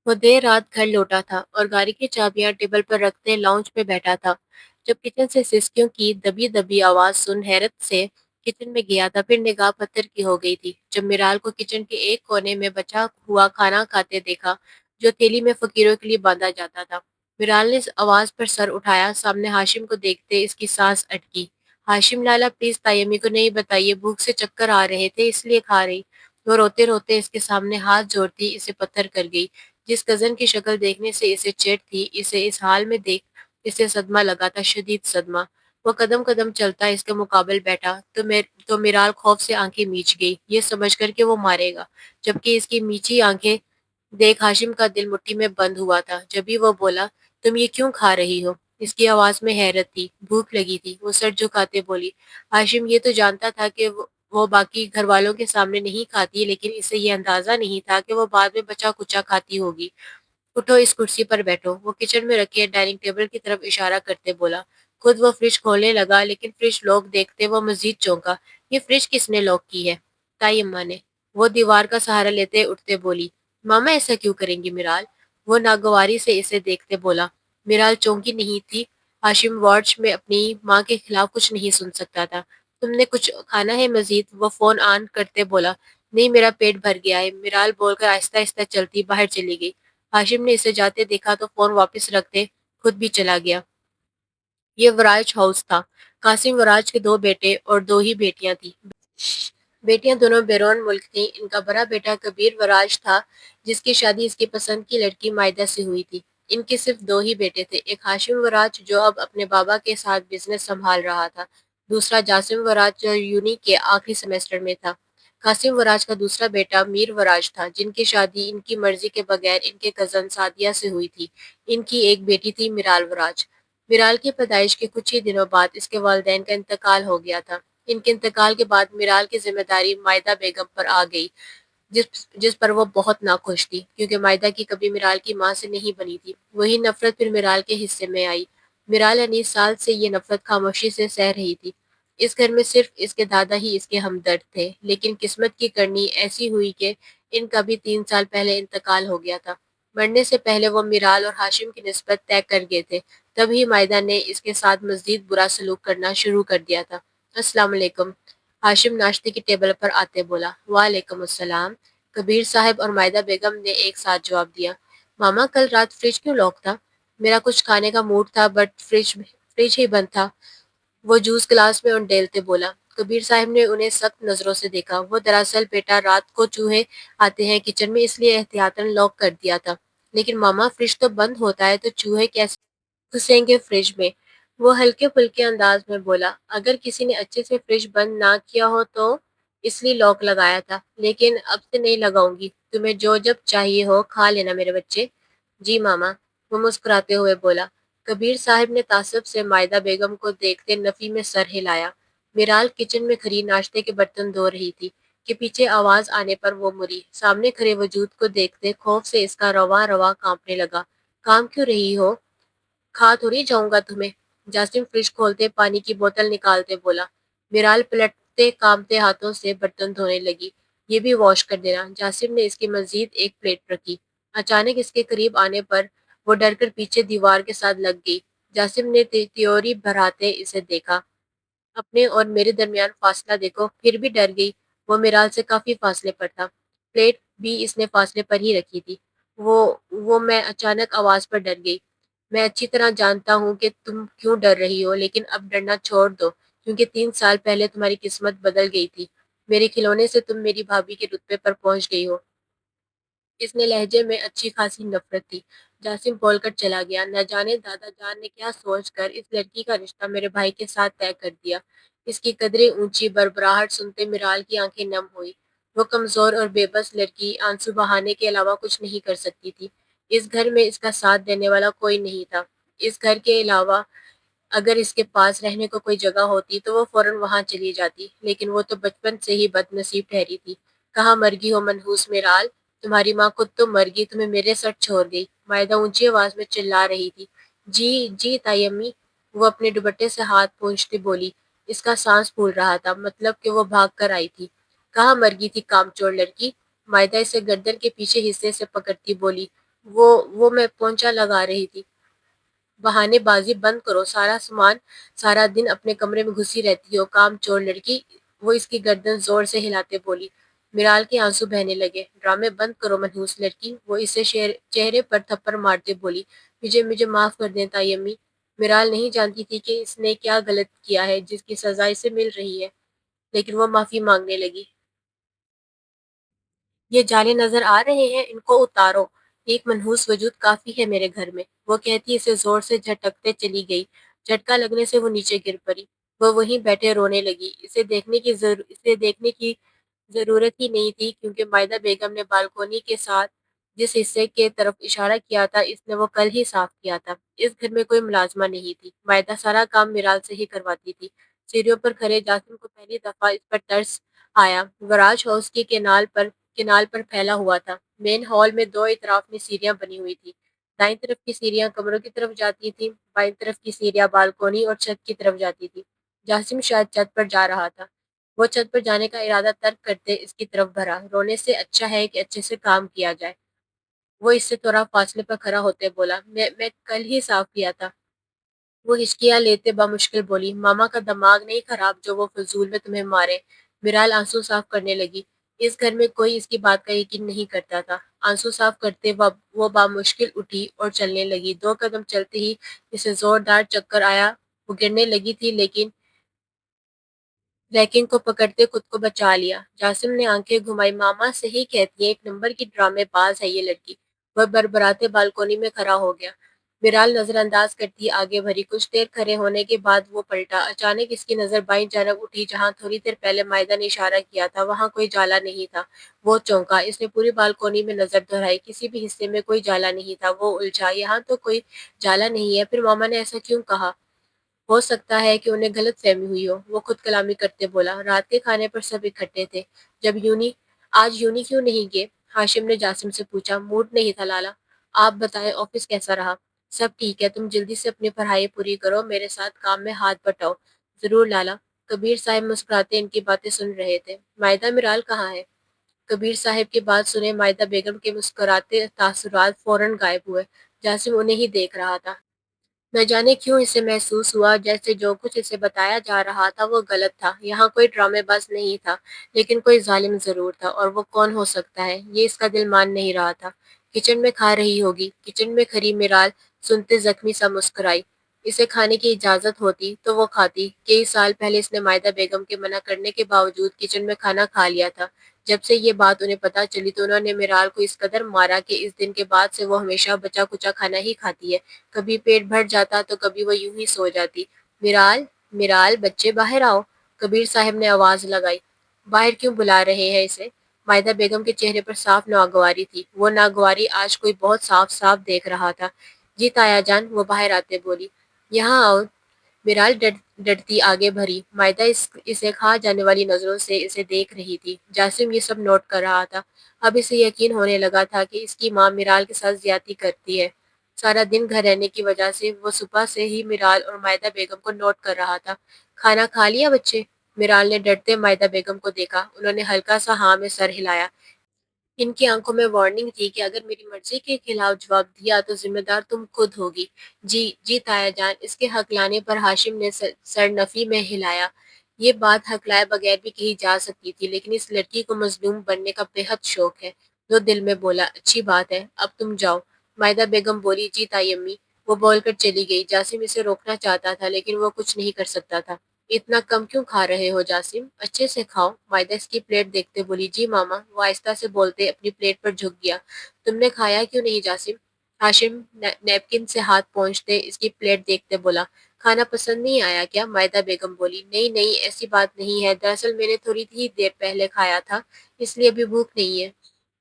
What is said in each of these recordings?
وہ دیر رات گھر لوٹا تھا اور گاڑی کی چابیاں ٹیبل پر رکھتے لاؤنج پہ بیٹھا تھا جب کچن سے سسکیوں کی دبی دبی آواز سن حیرت سے کچن میں گیا تھا، پھر نگاہ پتھر کی ہو گئی تھی جب میرال کو کچن کے ایک کونے میں بچا ہوا کھانا کھاتے دیکھا جو تھیلی میں فقیروں کے لیے باندھا جاتا تھا۔ میرال نے اس آواز پر سر اٹھایا، سامنے ہاشم کو دیکھتے اس کی سانس اٹکی۔ ہاشم لالا پلیز تایمی کو نہیں بتائیے، بھوک سے چکر آ رہے تھے اس لیے کھا رہی۔ وہ روتے روتے اس کے سامنے ہاتھ جوڑتی اسے پتھر کر گئی۔ جس کزن کی شکل دیکھنے سے اسے چڑ تھی، اسے اس حال میں دیکھ اسے صدمہ لگا تھا، شدید صدمہ۔ وہ قدم قدم چلتا اس کے مقابل بیٹھا تو میرال خوف سے آنکھیں میچ گئی، یہ سمجھ کر کہ وہ مارے گا، جبکہ اس کی میچی آنکھیں دیکھ ہاشم کا دل مٹھی میں بند ہوا تھا۔ جبھی وہ بولا تم یہ کیوں کھا رہی ہو؟ اس کی آواز میں حیرت تھی، بھوک لگی تھی۔ وہ سر جھکاتے بولی ہاشم یہ تو جانتا تھا کہ وہ باقی گھر والوں کے سامنے نہیں کھاتی، لیکن اسے یہ اندازہ نہیں تھا کہ وہ بعد میں بچا کچا کھاتی ہوگی۔ اٹھو اس کرسی پر بیٹھو، وہ کچن میں رکھے ڈائننگ ٹیبل کی طرف اشارہ کرتے بولا۔ خود وہ فریج کھولنے لگا لیکن فریج لاک دیکھتے وہ مزید چونکا۔ یہ فریج کس نے لاک کی ہے؟ تائی اماں نے، وہ دیوار کا سہارا لیتے اٹھتے بولی۔ ماما ایسا کیوں کریں گی میرال؟ وہ ناگواری سے اسے دیکھتے بولا۔ میرال چونکی نہیں تھی، ہاشم وارڈ میں اپنی ماں کے خلاف کچھ نہیں سن سکتا تھا۔ تم نے کچھ کھانا ہے مزید؟ وہ فون آن کرتے بولا۔ نہیں میرا پیٹ بھر گیا ہے، میرال بول کر آہستہ آہستہ چلتی باہر چلی گئی۔ ہاشم نے اسے جاتے دیکھا تو فون واپس رکھتے خود بھی چلا گیا۔ یہ وراج ہاؤس تھا۔ قاسم وراج کے دو بیٹے اور دو ہی بیٹیاں تھیں۔ بیٹیاں دونوں بیرون ملک تھیں۔ ان کا بڑا بیٹا کبیر وراج تھا جس کی شادی اس کی پسند کی لڑکی مائدہ سے ہوئی تھی۔ ان کے صرف دو ہی بیٹے تھے، ایک ہاشم وراج جو اب اپنے بابا کے ساتھ بزنس سنبھال رہا تھا، دوسرا جاسم وراج جو یونی کے آخری سیمسٹر میں تھا۔ قاسم وراج کا دوسرا بیٹا میر وراج تھا جن کی شادی ان کی مرضی کے بغیر ان کے کزن سعدیہ سے ہوئی تھی۔ ان کی ایک بیٹی تھی میرال وراج۔ میرال کی پیدائش کے کچھ ہی دنوں بعد اس کے والدین کا انتقال ہو گیا تھا۔ ان کے انتقال کے بعد میرال کی ذمہ داری مائدہ بیگم پر آ گئی، جس پر وہ بہت ناخوش تھی کیونکہ مائدہ کی کبھی میرال کی ماں سے نہیں بنی تھی۔ وہی نفرت پھر میرال کے حصے میں آئی۔ میرال 19 سال سے یہ نفرت خاموشی سے سہ رہی تھی۔ اس گھر میں صرف اس کے دادا ہی اس کے ہمدرد تھے، لیکن قسمت کی کرنی ایسی ہوئی کہ ان کا بھی 3 سال پہلے انتقال ہو گیا تھا۔ مرنے سے پہلے وہ میرال اور ہاشم کی نسبت طے کر گئے تھے، تب ہی مائدہ نے اس کے ساتھ مزید برا سلوک کرنا شروع کر دیا تھا۔ السلام علیکم، ہاشم ناشتے کی ٹیبل پر آتے بولا۔ وعلیکم السلام، کبیر صاحب اور مائدہ بیگم نے ایک ساتھ جواب دیا۔ ماما کل رات فریج کیوں لاک تھا؟ میرا کچھ کھانے کا موڈ تھا بٹ فریج ہی بند تھا، وہ جوس گلاس میں انڈیلتے بولا۔ کبیر صاحب نے انہیں سخت نظروں سے دیکھا۔ وہ دراصل بیٹا رات کو چوہے آتے ہیں کچن میں اس لیے احتیاطاً لاک کر دیا تھا۔ لیکن ماما فریج تو بند ہوتا ہے تو چوہے کیسے گھسیں گے فریج میں؟ وہ ہلکے پھلکے انداز میں بولا۔ اگر کسی نے اچھے سے فریج بند نہ کیا ہو تو اس لیے لاک لگایا تھا، لیکن اب سے نہیں لگاؤں گی، تمہیں جو جب چاہیے ہو کھا لینا میرے بچے۔ جی ماما، وہ مسکراتے ہوئے بولا۔ کبیر صاحب نے تعصب سے مائدہ بیگم کو دیکھتے نفی میں سر ہلایا۔ میرال کچن میں کھڑی ناشتے کے برتن دھو رہی تھی کہ پیچھے آواز آنے پر وہ مڑی۔ سامنے کھڑے وجود کو دیکھتے خوف سے اس کا رواں رواں کانپنے لگا۔ کام کیوں رہی ہو؟ کھا تھوڑی جاؤں گا تمہیں، جاسم فریج کھولتے پانی کی بوتل نکالتے بولا۔ میرال پلٹتے کانپتے ہاتھوں سے برتن دھونے لگی۔ یہ بھی واش کر دینا، جاسم نے اس کی مزید ایک پلیٹ رکھی۔ اچانک اس کے قریب آنے پر وہ ڈر کر پیچھے دیوار کے ساتھ لگ گئی۔ جاسم نے تیوری بھراتے اسے دیکھا۔ اپنے اور میرے درمیان فاصلہ دیکھو، پھر بھی ڈر گئی۔ وہ میرال سے کافی فاصلے پر تھا، پلیٹ بھی اس نے فاصلے پر ہی رکھی تھی۔ میں اچانک آواز پر ڈر گئی۔ میں اچھی طرح جانتا ہوں کہ تم کیوں ڈر رہی ہو، لیکن اب ڈرنا چھوڑ دو کیونکہ 3 سال پہلے تمہاری قسمت بدل گئی تھی۔ میرے کھلونے سے تم میری بھابھی کے رتبے پر پہنچ گئی ہو۔ اس نے لہجے میں اچھی خاصی نفرت تھی۔ جاسم بول کر چلا گیا۔ نہ جانے دادا جان نے کیا سوچ کر اس لڑکی کا رشتہ میرے بھائی کے ساتھ طے کر دیا۔ اس کی قدریں اونچی بربراہٹ سنتے میرال کی آنکھیں نم ہوئی۔ وہ کمزور اور بے بس لڑکی آنسو بہانے کے علاوہ کچھ نہیں کر سکتی تھی۔ اس گھر میں اس کا ساتھ دینے والا کوئی نہیں تھا۔ اس گھر کے علاوہ اگر اس کے پاس رہنے کو کوئی جگہ ہوتی تو وہ فوراً وہاں چلی جاتی، لیکن وہ تو بچپن سے ہی بد نصیب ٹھہری تھی۔ کہاں مرگی ہو منحوس میرال، تمہاری ماں خود تو مر گئی، تمہیں میرے سر چھوڑ گئی، مائدہ اونچی آواز میں چلا رہی تھی۔ جی جی تائی امی، وہ اپنے دوپٹے سے ہاتھ پونچھتی بولی۔ اس کا سانس پھول رہا تھا، مطلب کہ وہ بھاگ کر آئی تھی۔ کہاں مر گئی تھی کام چور لڑکی، مائدہ اسے گردن کے پیچھے حصے سے پکڑتی بولی۔ وہ میں پونچا لگا رہی تھی۔ بہانے بازی بند کرو، سارا دن اپنے کمرے میں گھسی رہتی ہو، کام چور لڑکی۔ وہ اس کی گردن زور سے ہلاتے بولی۔ میرال کے آنسو بہنے لگے۔ ڈرامے بند کرو منحوس لڑکی، وہ اسے چہرے پر تھپڑ مارتے بولی۔ مجھے معاف کر دیں تائی امی۔ میرال نہیں جانتی تھی کہ اس نے کیا غلط کیا ہے جس کی سزا اسے مل رہی ہے، لیکن وہ معافی مانگنے لگی۔ یہ جالے نظر آ رہے ہیں، ان کو اتارو۔ ایک منحوس وجود کافی ہے میرے گھر میں، وہ کہتی اسے زور سے جھٹکتے چلی گئی۔ جھٹکا لگنے سے وہ نیچے گر پڑی۔ وہ وہیں بیٹھے رونے لگی۔ اسے دیکھنے کی ضرورت ہی نہیں تھی کیونکہ مائدہ بیگم نے بالکونی کے ساتھ جس حصے کے طرف اشارہ کیا تھا اس نے وہ کل ہی صاف کیا تھا۔ اس گھر میں کوئی ملازمہ نہیں تھی، مائدہ سارا کام میرال سے ہی کرواتی تھی۔ سیڑھیوں پر کھڑے جاسم کو پہلی دفعہ اس پر ترس آیا۔ گراج ہاؤس کی کنال پر پھیلا ہوا تھا۔ مین ہال میں دو اطراف میں سیڑھیاں بنی ہوئی تھی۔ دائیں طرف کی سیڑھیاں کمروں کی طرف جاتی تھیں، بائیں طرف کی سیڑھیاں بالکونی اور چھت کی طرف جاتی تھی۔ جاسم شاید چھت پر جا رہا تھا۔ وہ چھت پر جانے کا ارادہ ترک کرتے اس کی طرف بڑھا۔ رونے سے اچھا ہے کہ اچھے سے کام کیا جائے۔ وہ اس سے تھوڑا فاصلے پر کھڑا ہوتے بولا۔ میں کل ہی صاف کیا تھا۔ وہ ہچکیاں لیتے بمشکل بولی۔ ماما کا دماغ نہیں خراب جو وہ فضول میں تمہیں مارے۔ میرال آنسو صاف کرنے لگی۔ اس گھر میں کوئی اس کی بات کا یقین نہیں کرتا تھا۔ آنسو صاف کرتے وہ بمشکل اٹھی اور چلنے لگی۔ دو قدم چلتے ہی اسے زوردار چکر آیا۔ وہ گرنے لگی تھی لیکن ریکنگ کو پکڑتے خود کو بچا لیا۔ جاسم نے آنکھیں گھمائی۔ ماما صحیح کہتی ہیں، ایک نمبر کی ڈرامے باز ہے یہ لڑکی۔ وہ بربراتے بالکونی میں کھڑا ہو گیا۔ میرال نظر انداز کرتی آگے بڑھی۔ کچھ دیر کھڑے ہونے کے بعد وہ پلٹا۔ اچانک اس کی نظر بائیں جانب اٹھی جہاں تھوڑی دیر پہلے مائدہ نے اشارہ کیا تھا۔ وہاں کوئی جالا نہیں تھا۔ وہ چونکا۔ اس نے پوری بالکونی میں نظر دہرائی۔ کسی بھی حصے میں کوئی جالا نہیں تھا۔ وہ الجھا۔ یہاں تو کوئی جالا نہیں ہے، پھر ماما نے ایسا کیوں کہا؟ ہو سکتا ہے کہ انہیں غلط فہمی ہوئی ہو، وہ خود کلامی کرتے بولا۔ رات کے کھانے پر سب اکٹھے تھے۔ آج یونی کیوں نہیں گئے؟ ہاشم نے جاسم سے پوچھا۔ موڈ نہیں تھا لالا۔ آپ بتائیں آفس کیسا رہا؟ سب ٹھیک ہے، تم جلدی سے اپنی پڑھائی پوری کرو، میرے ساتھ کام میں ہاتھ بٹاؤ۔ ضرور لالا۔ کبیر صاحب مسکراتے ان کی باتیں سن رہے تھے۔ مائدہ میرال کہاں ہے؟ کبیر صاحب کی بات سنے مائدہ بیگم کے مسکراتے تاثرات فوراً غائب ہوئے۔ جاسم انہیں ہی دیکھ رہا تھا۔ نہ جانے کیوں اسے محسوس ہوا جیسے جو کچھ اسے بتایا جا رہا تھا وہ غلط تھا۔ یہاں کوئی ڈرامے باز نہیں تھا، لیکن کوئی ظالم ضرور تھا، اور وہ کون ہو سکتا ہے یہ اس کا دل مان نہیں رہا تھا۔ کچن میں کھا رہی ہوگی۔ کچن میں کھڑی میرال سنتے زخمی سا مسکرائی۔ اسے کھانے کی اجازت ہوتی تو وہ کھاتی۔ کئی سال پہلے اس نے مائدہ بیگم کے منع کرنے کے باوجود کچن میں کھانا کھا لیا تھا۔ جب سے یہ بات انہیں پتہ چلی تو انہوں نے میرال کو اس قدر مارا کہ اس دن کے بعد سے وہ ہمیشہ بچا کچا کھانا ہی کھاتی ہے۔ کبھی پیٹ بھر جاتا تو کبھی وہ یوں ہی سو جاتی۔ میرال، میرال، بچے باہر آؤ، کبیر صاحب نے آواز لگائی۔ باہر کیوں بلا رہے ہیں اسے؟ مائدہ بیگم کے چہرے پر صاف ناگواری تھی۔ وہ ناگواری آج کوئی بہت صاف صاف دیکھ رہا تھا۔ جی تایا جان، وہ باہر آتے بولی۔ یہاں آؤ۔ میرال ڈرتی آگے بڑھی۔ مائدہ اسے کھا جانے والی نظروں سے اسے دیکھ رہی تھی۔ جاسم یہ سب نوٹ کر رہا تھا۔ اب اسے یقین ہونے لگا تھا کہ اس کی ماں میرال کے ساتھ زیادتی کرتی ہے۔ سارا دن گھر رہنے کی وجہ سے وہ صبح سے ہی میرال اور مائدہ بیگم کو نوٹ کر رہا تھا۔ کھانا کھا لیا بچے؟ میرال نے ڈرتے مائدہ بیگم کو دیکھا۔ انہوں نے ہلکا سا ہاں میں سر ہلایا۔ ان کی آنکھوں میں وارننگ تھی کہ اگر میری مرضی کے خلاف جواب دیا تو ذمہ دار تم خود ہوگی۔ جی جی تایا جان، اس کے ہکلانے پر ہاشم نے سر نفی میں ہلایا۔ یہ بات ہکلائے بغیر بھی کہی جا سکتی تھی، لیکن اس لڑکی کو مظلوم بننے کا بے حد شوق ہے۔ وہ دل میں بولا، اچھی بات ہے، اب تم جاؤ۔ مائدہ بیگم بولی، جی تائی امی۔ وہ بول کر چلی گئی۔ جاسم اسے روکنا چاہتا تھا لیکن وہ کچھ نہیں کر سکتا تھا۔ اتنا کم کیوں کھا رہے ہو جاسم؟ اچھے سے کھاؤ۔ مائدہ اس کی پلیٹ دیکھتے بولی، جی ماما۔ وہ آہستہ سے بولتے اپنی پلیٹ پر جھک گیا۔ تم نے کھایا کیوں نہیں جاسم؟ ہاشم نیپکن سے ہاتھ پونچھتے اس کی پلیٹ دیکھتے بولا، کھانا پسند نہیں آیا کیا؟ مائدہ بیگم بولی، نہیں نہیں، ایسی بات نہیں ہے، دراصل میں نے تھوڑی ہی دیر پہلے کھایا تھا، اس لیے ابھی بھوک نہیں ہے۔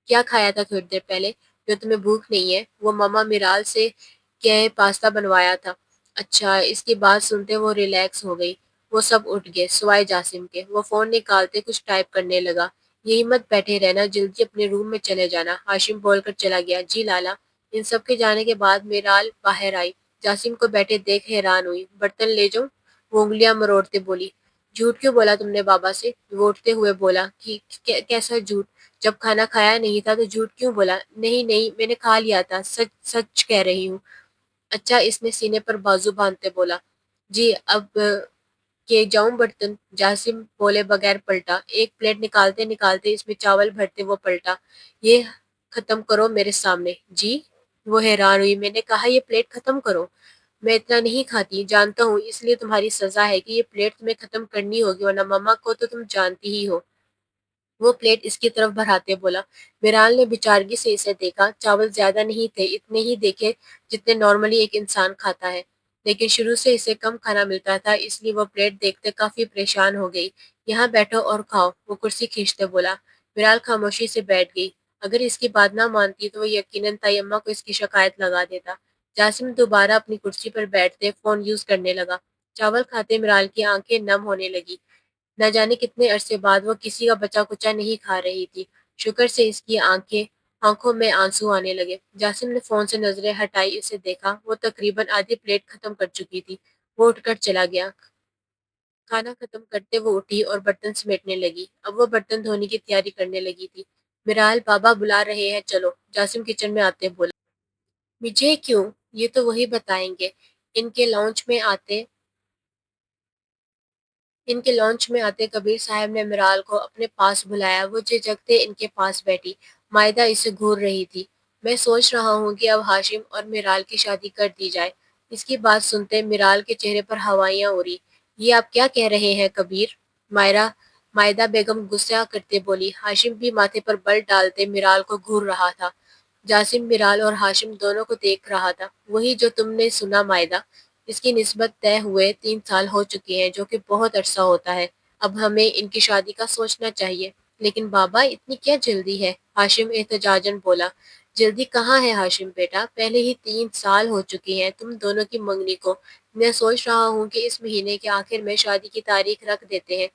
کیا کھایا تھا تھوڑی دیر پہلے جو تمہیں بھوک نہیں ہے؟ وہ ماما میرال سے کہ پاستا بنوایا تھا۔ اچھا، اس کی بات سنتے وہ ریلیکس ہو گئی۔ وہ سب اٹھ گئے سوائے جاسم کے۔ وہ فون نکالتے کچھ ٹائپ کرنے لگا۔ یہی مت بیٹھے رہنا، جلدی اپنے روم میں چلے جانا، ہاشم بول کر چلا گیا۔ جی لالا۔ ان سب کے جانے کے بعد میرال باہر آئی۔ جاسم کو بیٹھے دیکھ حیران ہوئی۔ برتن لے جاؤں؟ وہ انگلیاں مروڑتے بولی۔ جھوٹ کیوں بولا تم نے بابا سے؟ وہ اٹھتے ہوئے بولا، کیسا جھوٹ؟ جب کھانا کھایا نہیں تھا تو جھوٹ کیوں بولا؟ نہیں نہیں، میں نے کھا لیا تھا، سچ سچ کہہ رہی ہوں۔ اچھا، اس نے سینے پر بازو باندھتے بولا۔ جی، اب کہ جاؤں برتن؟ جاسم بولے بغیر پلٹا۔ ایک پلیٹ نکالتے نکالتے اس میں چاول بھرتے وہ پلٹا۔ یہ ختم کرو میرے سامنے۔ جی؟ وہ حیران ہوئی۔ میں نے کہا یہ پلیٹ ختم کرو۔ میں اتنا نہیں کھاتی، جانتا ہوں، اس لیے تمہاری سزا ہے کہ یہ پلیٹ تمہیں ختم کرنی ہوگی، ورنہ مما کو تو تم جانتی ہی ہو۔ وہ پلیٹ اس کی طرف بڑھاتے بولا۔ میرال نے بچارگی سے اسے دیکھا۔ چاول زیادہ نہیں تھے، اتنے ہی دیکھے جتنے نارملی ایک انسان کھاتا ہے، لیکن شروع سے اسے کم کھانا ملتا تھا، اس لیے وہ پلیٹ دیکھتے کافی پریشان ہو گئی۔ یہاں بیٹھو اور کھاؤ، وہ کرسی کھینچتے بولا۔ میرال خاموشی سے بیٹھ گئی۔ اگر اس کی بات نہ مانتی تو وہ یقیناً طیمہ کو اس کی شکایت لگا دیتا۔ جاسم دوبارہ اپنی کرسی پر بیٹھتے فون یوز کرنے لگا۔ چاول کھاتے میرال کی آنکھیں نم ہونے لگی۔ نہ جانے کتنے عرصے بعد وہ کسی کا بچا کچا نہیں کھا رہی تھی۔ شکر سے اس کی آنکھوں میں آنسو آنے لگے۔ جاسم نے فون سے نظریں ہٹائی، اسے دیکھا۔ وہ تقریباً آدھی پلیٹ ختم کر چکی تھی۔ وہ اٹھ کر چلا گیا۔ کھانا ختم کرتے وہ اٹھی اور برتن سمیٹنے لگی۔ اب وہ برتن دھونے کی تیاری کرنے لگی تھی۔ میرال، بابا بلا رہے ہیں، چلو، جاسم کچن میں آتے بولا۔ مجھے کیوں؟ یہ تو وہی بتائیں گے۔ ان کے لانچ میں آتے ان کے لانچ میں آتے کبیر صاحب نے میرال کو اپنے پاس بلایا۔ وہ جھجکتے ان کے پاس بیٹھی۔ مائدہ اسے گھور رہی تھی۔ میں سوچ رہا ہوں کہ اب ہاشم اور میرال کی شادی کر دی جائے۔ اس کی بات سنتے میرال کے چہرے پر ہوائیاں اڑی۔ یہ آپ کیا کہہ رہے ہیں کبیر؟ مائرہ مائدہ بیگم غصہ کرتے بولی۔ ہاشم بھی ماتھے پر بل ڈالتے میرال کو گھور رہا تھا۔ جاسم میرال اور ہاشم دونوں کو دیکھ رہا تھا۔ وہی جو تم نے سنا مائدہ۔ اس کی نسبت طے ہوئے 3 سال ہو چکے ہیں، جو کہ بہت عرصہ ہوتا ہے۔ اب ہمیں ان کی شادی کا سوچنا چاہیے۔ لیکن بابا، اتنی کیا جلدی ہے؟ ہاشم احتجاجاً بولا۔ جلدی کہاں ہے ہاشم بیٹا، پہلے ہی 3 سال ہو چکے ہیں تم دونوں کی منگنی کو۔ میں سوچ رہا ہوں کہ اس مہینے کے آخر میں شادی کی تاریخ رکھ دیتے ہیں۔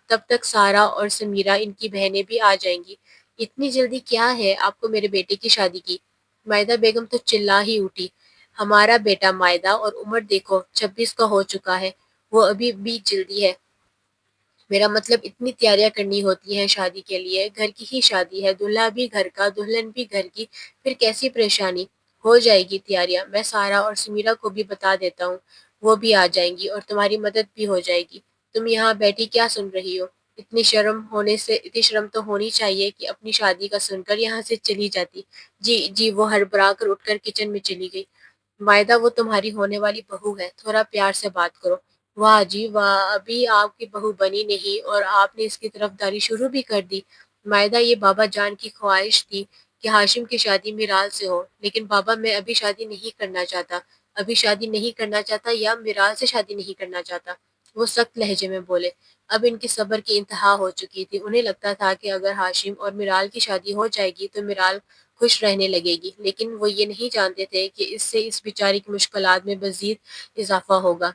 تب تک سارا اور سمیرہ، ان کی بہنیں بھی آ جائیں گی۔ اتنی جلدی کیا ہے آپ کو میرے بیٹے کی شادی کی؟ مائدہ بیگم تو چلا ہی اٹھی۔ ہمارا بیٹا مائدہ، اور عمر دیکھو 26 کا ہو چکا ہے، وہ ابھی بھی جلدی ہے؟ میرا مطلب اتنی تیاریاں کرنی ہوتی ہیں شادی کے لیے، گھر کی ہی شادی ہے، دلہا بھی گھر کا، دلہن بھی گھر کی، پھر کیسی پریشانی؟ ہو جائے گی تیاریاں، میں سارا اور سمیرہ کو بھی بتا دیتا ہوں، وہ بھی آ جائیں گی اور تمہاری مدد بھی ہو جائے گی۔ تم یہاں بیٹھی کیا سن رہی ہو؟ اتنی شرم تو ہونی چاہیے کہ اپنی شادی کا سن کر یہاں سے چلی جاتی۔ جی جی، وہ ہڑبڑا کر اٹھ کر کچن میں چلی گئی۔ مائدہ، وہ تمہاری ہونے والی بہو ہے، تھوڑا پیار سے بات کرو۔ واہ جی واہ، ابھی آپ کی بہو بنی نہیں اور آپ نے اس کی طرفداری شروع بھی کر دی۔ مائدہ، یہ بابا جان کی خواہش تھی کہ ہاشم کی شادی میرال سے ہو، لیکن بابا میں ابھی شادی نہیں کرنا چاہتا۔ ابھی شادی نہیں کرنا چاہتا یا میرال سے شادی نہیں کرنا چاہتا؟ وہ سخت لہجے میں بولے۔ اب ان کے صبر کی انتہا ہو چکی تھی۔ انہیں لگتا تھا کہ اگر ہاشم اور میرال کی شادی ہو جائے گی تو میرال خوش رہنے لگے گی، لیکن وہ یہ نہیں جانتے تھے کہ اس سے اس بیچاری کی مشکلات میں مزید اضافہ ہوگا۔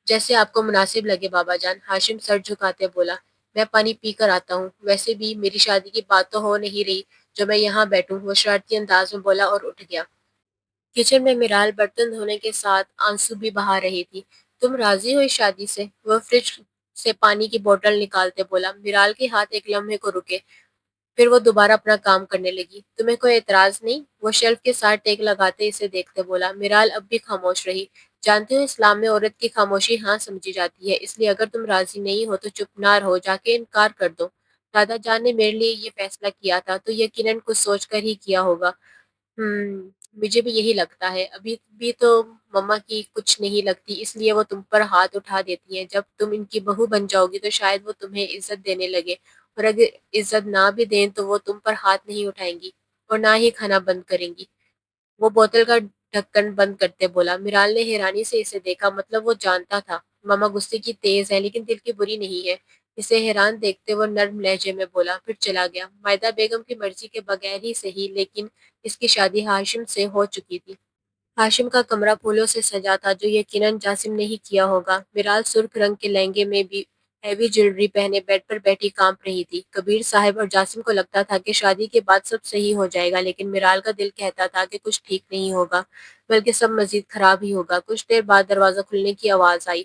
جیسے آپ کو مناسب لگے بابا جان، ہاشم سر جھکاتے بولا۔ میں پانی پی کر آتا ہوں، ویسے بھی میری شادی کی بات تو ہو نہیں رہی جو میں یہاں بیٹھوں، وہ شرارتی انداز میں بولا اور اٹھ گیا۔ کچن میں میرال برتن دھونے کے ساتھ آنسو بھی بہا رہی تھی۔ تم راضی ہو اس شادی سے؟ وہ فریج سے پانی کی بوتل نکالتے بولا۔ میرال کے ہاتھ ایک لمحے کو رکے، پھر وہ دوبارہ اپنا کام کرنے لگی۔ تمہیں کوئی اعتراض نہیں؟ وہ شیلف کے ساتھ ٹیک لگاتے اسے دیکھتے بولا۔ میرال اب بھی خاموش رہی۔ جانتے ہو اسلام میں عورت کی خاموشی ہاں سمجھی جاتی ہے، اس لیے اگر تم راضی نہیں ہو تو چپ نہ رہو، جا کے انکار کر دو۔ دادا جان نے میرے لیے یہ فیصلہ کیا تھا تو یقیناً کچھ سوچ کر ہی کیا ہوگا۔ مجھے بھی یہی لگتا ہے۔ ابھی بھی تو مما کی کچھ نہیں لگتی، اس لیے وہ تم پر ہاتھ اٹھا دیتی ہیں۔ جب تم ان کی بہو بن جاؤ گی تو شاید وہ تمہیں عزت دینے لگے، اور اگر عزت نہ بھی دیں تو وہ تم پر ہاتھ نہیں اٹھائیں گی اور نہ ہی کھانا بند کریں گی۔ وہ بوتل کا ڈھکن بند کرتے بولا۔ میرال نے حیرانی سے اسے دیکھا، مطلب وہ جانتا تھا ماما غصے کی تیز ہے لیکن دل کی بری نہیں ہے۔ اسے حیران دیکھتے وہ نرم لہجے میں بولا، پھر چلا گیا۔ مائدہ بیگم کی مرضی کے بغیر ہی صحیح، لیکن اس کی شادی ہاشم سے ہو چکی تھی۔ ہاشم کا کمرہ پھولوں سے سجا تھا، جو یقیناً جاسم نے ہی کیا ہوگا۔ میرال سرخ رنگ کے لہنگے میں بھی ہیوی جیولری پہنے بیڈ پر بیٹھی کانپ رہی تھی۔ کبیر صاحب اور جاسم کو لگتا تھا کہ شادی کے بعد سب صحیح ہو جائے گا، لیکن میرال کا دل کہتا تھا کہ کچھ ٹھیک نہیں ہوگا، بلکہ سب مزید خراب ہی ہوگا۔ کچھ دیر بعد دروازہ کھلنے کی آواز آئی۔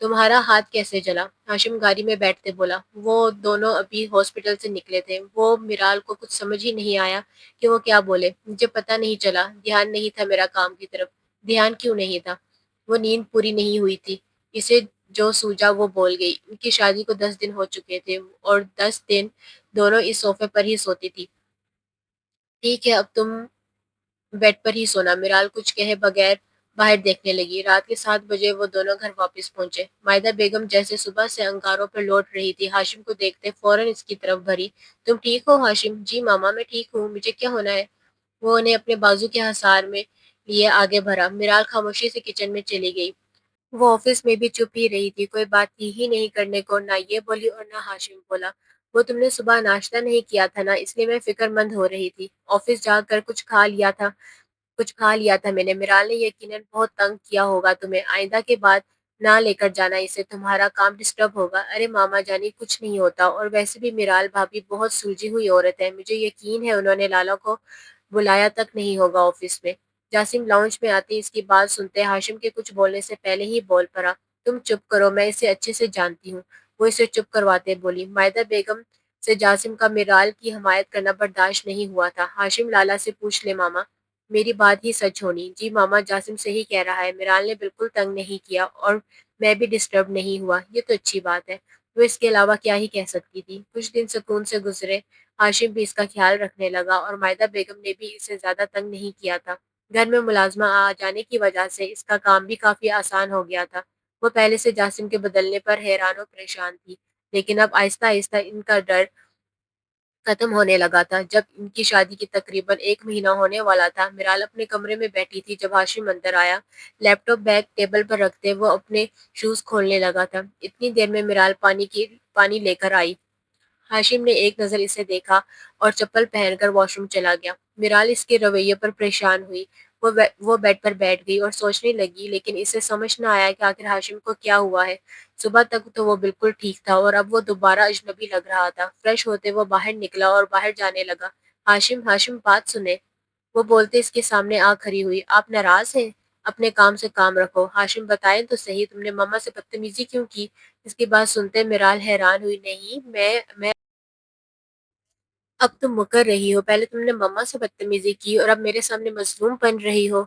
تمہارا ہاتھ کیسے جلا؟ ہاشم گاڑی میں بیٹھتے بولا۔ وہ دونوں ابھی ہاسپٹل سے نکلے تھے۔ وہ میرال کو کچھ سمجھ ہی نہیں آیا کہ وہ کیا بولے۔ مجھے پتہ نہیں چلا، دھیان نہیں تھا میرا کام کی طرف۔ دھیان کیوں نہیں تھا؟ وہ نیند پوری نہیں ہوئی تھی۔ اسے جو سوجا وہ بول گئی۔ ان کی شادی کو 10 دن ہو چکے تھے اور 10 دن دونوں اس صوفے پر ہی سوتی تھی۔ ٹھیک ہے اب تم بیڈ پر ہی سونا، میرال کچھ کہے بغیر باہر دیکھنے لگی۔ رات کے 7 بجے وہ دونوں گھر واپس پہنچے۔ مائدہ بیگم جیسے صبح سے انگاروں پر لوٹ رہی تھی، ہاشم کو دیکھتے فوراً اس کی طرف بھری۔ تم ٹھیک ہو ہاشم؟ جی ماما میں ٹھیک ہوں، مجھے کیا ہونا ہے؟ وہ انہیں اپنے بازو کے حصار میں لیے آگے بڑھا۔ میرال خاموشی سے کچن میں چلی گئی۔ وہ آفس میں بھی چپ ہی رہی تھی، کوئی بات تھی ہی نہیں کرنے کو، نہ یہ بولی اور نہ ہاشم بولا۔ وہ تم نے صبح ناشتہ نہیں کیا تھا نا، اس لیے میں فکر مند ہو رہی تھی۔ آفس جا کر کچھ کھا لیا تھا میں نے۔ میرال نے یقیناً بہت تنگ کیا ہوگا تمہیں، آئندہ کے بعد نہ لے کر جانا اسے، تمہارا کام ڈسٹرب ہوگا۔ ارے ماما جانی کچھ نہیں ہوتا، اور ویسے بھی میرال بھابی بہت سلجھی ہوئی عورت ہے، مجھے یقین ہے انہوں نے لالا کو بلایا تک نہیں ہوگا آفس میں۔ جاسم لاؤنج میں آتی اس کی بات سنتے ہاشم کے کچھ بولنے سے پہلے ہی بول پڑا۔ تم چپ کرو، میں اسے اچھے سے جانتی ہوں۔ وہ اسے چپ کرواتے بولی۔ مائدہ بیگم سے جاسم کا میرال کی حمایت کرنا برداشت نہیں ہوا تھا۔ ہاشم لالا سے پوچھ لے ماما، میری بات ہی سچ ہونی؟ جی ماما جاسم صحیح کہہ رہا ہے، میرال نے بالکل تنگ نہیں کیا اور میں بھی ڈسٹرب نہیں ہوا، یہ تو اچھی بات ہے۔ وہ اس کے علاوہ کیا ہی کہہ سکتی تھی۔ کچھ دن سکون سے گزرے، ہاشم بھی اس کا خیال رکھنے لگا اور مائدہ بیگم نے بھی اسے زیادہ تنگ نہیں کیا تھا۔ گھر میں ملازمہ آ جانے کی وجہ سے اس کا کام بھی کافی آسان ہو گیا تھا۔ وہ پہلے سے جاسم کے بدلنے پر حیران و پریشان تھی، لیکن اب آہستہ آہستہ ان کا ڈر ختم ہونے لگا تھا۔ جب ان کی شادی کی تقریباً 1 مہینہ ہونے والا تھا، میرال اپنے کمرے میں بیٹھی تھی جب ہاشم اندر آیا۔ لیپ ٹاپ بیگ ٹیبل پر رکھتے وہ اپنے شوز کھولنے لگا تھا۔ اتنی دیر میں میرال پانی لے کر آئی۔ ہاشم نے ایک نظر اسے دیکھا اور چپل پہن کر واش روم چلا گیا۔ میرال اس کے رویے پر پریشان ہوئی۔ وہ بیڈ پر بیٹھ گئی اور سوچنے لگی، لیکن اسے سمجھ نہ آیا کہ آخر ہاشم کو کیا ہوا ہے۔ صبح تک تو وہ بالکل ٹھیک تھا اور اب وہ دوبارہ اجنبی لگ رہا تھا۔ فریش ہوتے وہ باہر نکلا اور باہر جانے لگا۔ ہاشم ہاشم بات سنیں، وہ بولتے اس کے سامنے آ کھڑی ہوئی۔ آپ ناراض ہیں؟ اپنے کام سے کام رکھو۔ ہاشم بتائیں تو صحیح، تم نے مما سے بدتمیزی کیوں کی؟ اس کی بات سنتے میرال حیران ہوئی۔ نہیں میں اب تم مکر رہی ہو، پہلے تم نے مما سے بدتمیزی کی اور اب میرے سامنے مظلوم بن رہی ہو۔